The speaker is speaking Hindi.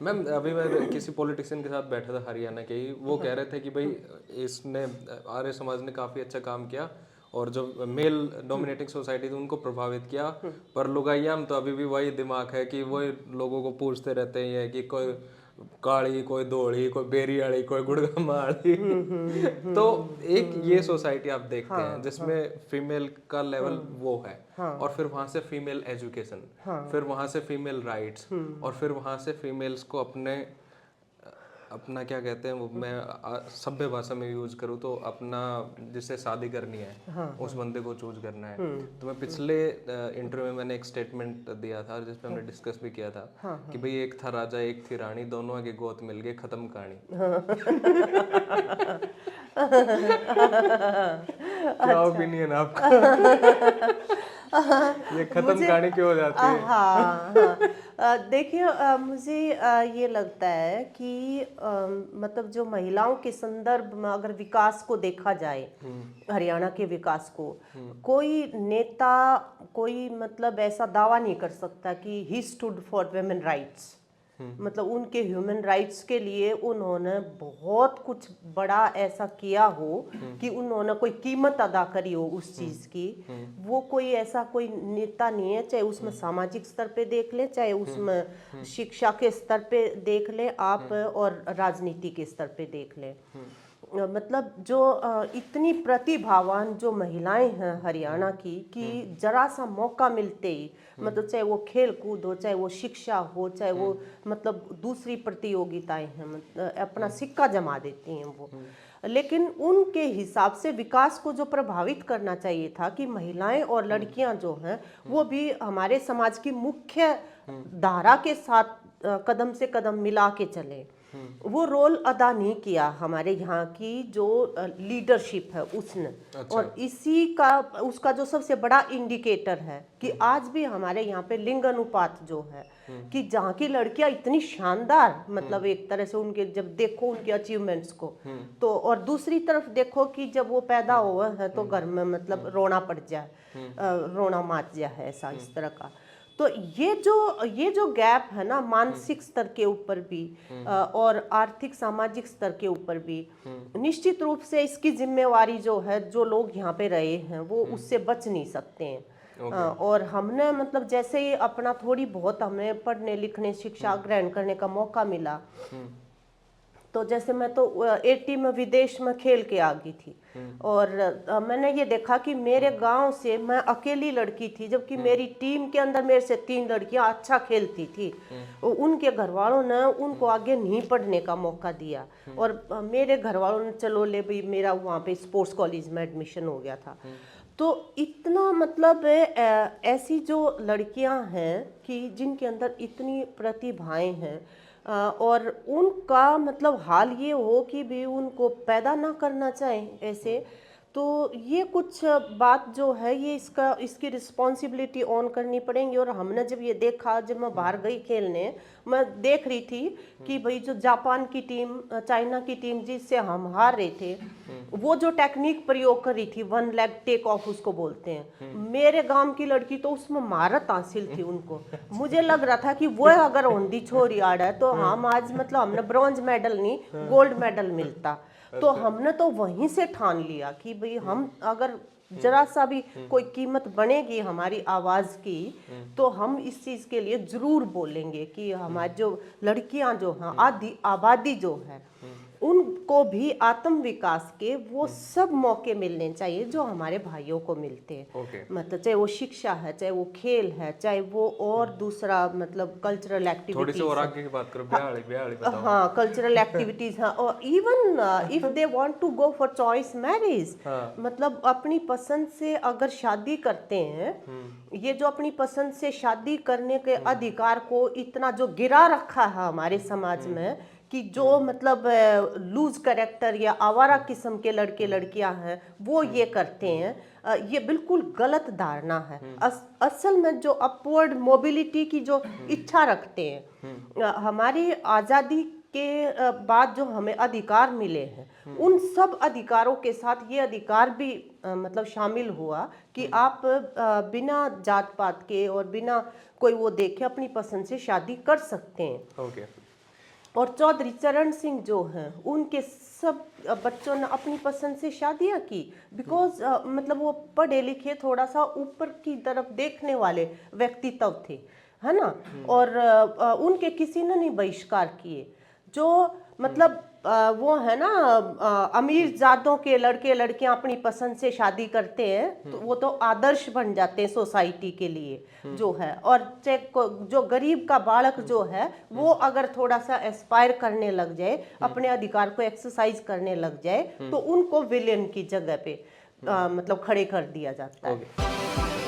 मैम अभी मैं किसी पॉलिटिशियन के साथ बैठा था हरियाणा के ही, वो कह रहे थे कि भाई इसने आर्य समाज ने काफ़ी अच्छा काम किया और जो मेल डोमिनेटिंग सोसाइटी थी उनको प्रभावित किया, पर लुगाइयाँ तो अभी भी वही दिमाग है कि वही लोगों को पूछते रहते हैं कि कोई काली, कोई धोड़ी, कोई बेरियाड़ी, कोई गुड़गमाड़ी। तो एक ये सोसाइटी आप देखते हैं जिसमें फीमेल का लेवल वो है, और फिर वहां से फीमेल एजुकेशन, फिर वहां से फीमेल राइट्स, और फिर वहां से फीमेल्स को अपना क्या कहते हैं वो, मैं सभ्य भाषा में यूज करूँ तो अपना जिससे शादी करनी है उस बंदे को चूज करना है। तो मैं पिछले इंटरव्यू में मैंने एक स्टेटमेंट दिया था जिसपे हमने डिस्कस भी किया था कि भाई एक था राजा एक थी रानी, दोनों के गोद मिल गए, खत्म कहानी। क्या ओपिनियन आपका? ये खत्म मुझे कहानी क्यों हो जाती है? हाँ हाँ देखिए मुझे ये लगता है कि मतलब जो महिलाओं के संदर्भ में अगर विकास को देखा जाए, हरियाणा के विकास को, कोई नेता कोई मतलब ऐसा दावा नहीं कर सकता कि he stood for women rights, मतलब उनके ह्यूमन राइट्स के लिए उन्होंने बहुत कुछ बड़ा ऐसा किया हो कि उन्होंने कोई कीमत अदा करी हो उस चीज़ की। वो कोई ऐसा कोई नेता नहीं है, चाहे उसमें सामाजिक स्तर पे देख ले, चाहे उसमें शिक्षा के स्तर पे देख ले आप, और राजनीति के स्तर पे देख ले। मतलब जो इतनी प्रतिभावान जो महिलाएं हैं हरियाणा की, कि जरा सा मौका मिलते ही, मतलब चाहे वो खेल कूद हो, चाहे वो शिक्षा हो, चाहे वो मतलब दूसरी प्रतियोगिताएं हैं, मतलब अपना सिक्का जमा देती हैं वो। लेकिन उनके हिसाब से विकास को जो प्रभावित करना चाहिए था कि महिलाएं और लड़कियां जो हैं वो भी हमारे समाज की मुख्य धारा के साथ कदम से कदम मिला के चले, वो रोल अदा नहीं किया हमारे यहाँ की जो लीडरशिप है उसने। अच्छा। और इसी का उसका जो सबसे बड़ा इंडिकेटर है कि आज भी हमारे यहाँ पे लिंग अनुपात जो है, कि जहाँ की लड़कियाँ इतनी शानदार, मतलब एक तरह से उनके जब देखो उनके अचीवमेंट्स को, तो और दूसरी तरफ देखो कि जब वो पैदा हुआ है तो घर में मतलब रोना पड़ जाए, रोना माच जाए है, ऐसा इस तरह का। तो ये जो गैप है ना, मानसिक स्तर के ऊपर भी और आर्थिक सामाजिक स्तर के ऊपर भी, निश्चित रूप से इसकी जिम्मेवारी जो है, जो लोग यहाँ पे रहे हैं वो उससे बच नहीं सकते हैं। और हमने मतलब जैसे ही अपना थोड़ी बहुत हमें पढ़ने लिखने शिक्षा ग्रहण करने का मौका मिला, तो जैसे मैं तो 80 में विदेश में खेल के आ गई थी, और मैंने ये देखा कि मेरे गांव से मैं अकेली लड़की थी, जबकि मेरी टीम के अंदर मेरे से 3 लड़कियां अच्छा खेलती थी। उनके घर वालों ने उनको आगे नहीं पढ़ने का मौका दिया, और मेरे घर वालों ने चलो ले भाई, मेरा वहाँ पे स्पोर्ट्स कॉलेज में एडमिशन हो गया था। तो इतना मतलब ऐसी जो लड़कियां हैं कि जिनके अंदर इतनी प्रतिभाएं हैं, और उनका मतलब हाल ये हो कि भी उनको पैदा ना करना चाहें ऐसे, तो ये कुछ बात जो है ये इसकी रिस्पॉन्सिबिलिटी ऑन करनी पड़ेंगी। और हमने जब ये देखा, जब मैं बाहर गई खेलने, मैं देख रही थी कि भाई जो जापान की टीम, चाइना की टीम जिससे हम हार रहे थे, वो जो टेक्निक प्रयोग कर रही थी, वन लेग टेक ऑफ उसको बोलते हैं, मेरे गांव की लड़की तो उसमें महारत हासिल थी उनको। मुझे लग रहा था कि वो अगर होंदी छोरी आड़ है तो हम आज मतलब हमने ब्रॉन्ज मेडल नहीं गोल्ड मेडल मिलता। तो हमने तो वहीं से ठान लिया कि भाई हम अगर जरा सा भी कोई कीमत बनेगी हमारी आवाज की, तो हम इस चीज के लिए जरूर बोलेंगे कि हमारी जो लड़कियां जो हैं, आधी आबादी जो है, उनको भी आत्म विकास के वो सब मौके मिलने चाहिए जो हमारे भाइयों को मिलते हैं। ओके। मतलब चाहे वो शिक्षा है, चाहे वो खेल है, चाहे वो और दूसरा मतलब कल्चरल थोड़ी सी एक्टिविटीज और है। आगे की बात करो, ब्याह ब्याह बताओ। हाँ, कल्चरल एक्टिविटीज हैं, और even if they want to go for choice marriage, हाँ। मतलब अपनी पसंद से अगर शादी करते हैं, ये जो अपनी पसंद से शादी करने के अधिकार को इतना जो गिरा रखा है हमारे समाज में, कि जो मतलब लूज कैरेक्टर या आवारा किस्म के लड़के लड़कियां हैं वो ये करते हैं, ये बिल्कुल गलत धारणा है। असल में जो अपवर्ड मोबिलिटी की जो इच्छा रखते हैं, हमारी आज़ादी के बाद जो हमें अधिकार मिले हैं, उन सब अधिकारों के साथ ये अधिकार भी मतलब शामिल हुआ कि आप बिना जात पात के और बिना कोई वो देखे अपनी पसंद से शादी कर सकते हैं। ओके। और चौधरी चरण सिंह जो हैं उनके सब बच्चों ने अपनी पसंद से शादियां की, बिकॉज मतलब वो पढ़े लिखे थोड़ा सा ऊपर की तरफ देखने वाले व्यक्तित्व थे, है ना। और उनके किसी ने नहीं बहिष्कार किए। जो मतलब वो है ना, अमीर जातों के लड़के लड़कियां अपनी पसंद से शादी करते हैं तो वो तो आदर्श बन जाते हैं सोसाइटी के लिए जो है। और जो गरीब का बालक जो है वो अगर थोड़ा सा एस्पायर करने लग जाए, अपने अधिकार को एक्सरसाइज करने लग जाए, तो उनको विलेन की जगह पे मतलब खड़े कर दिया जाता है।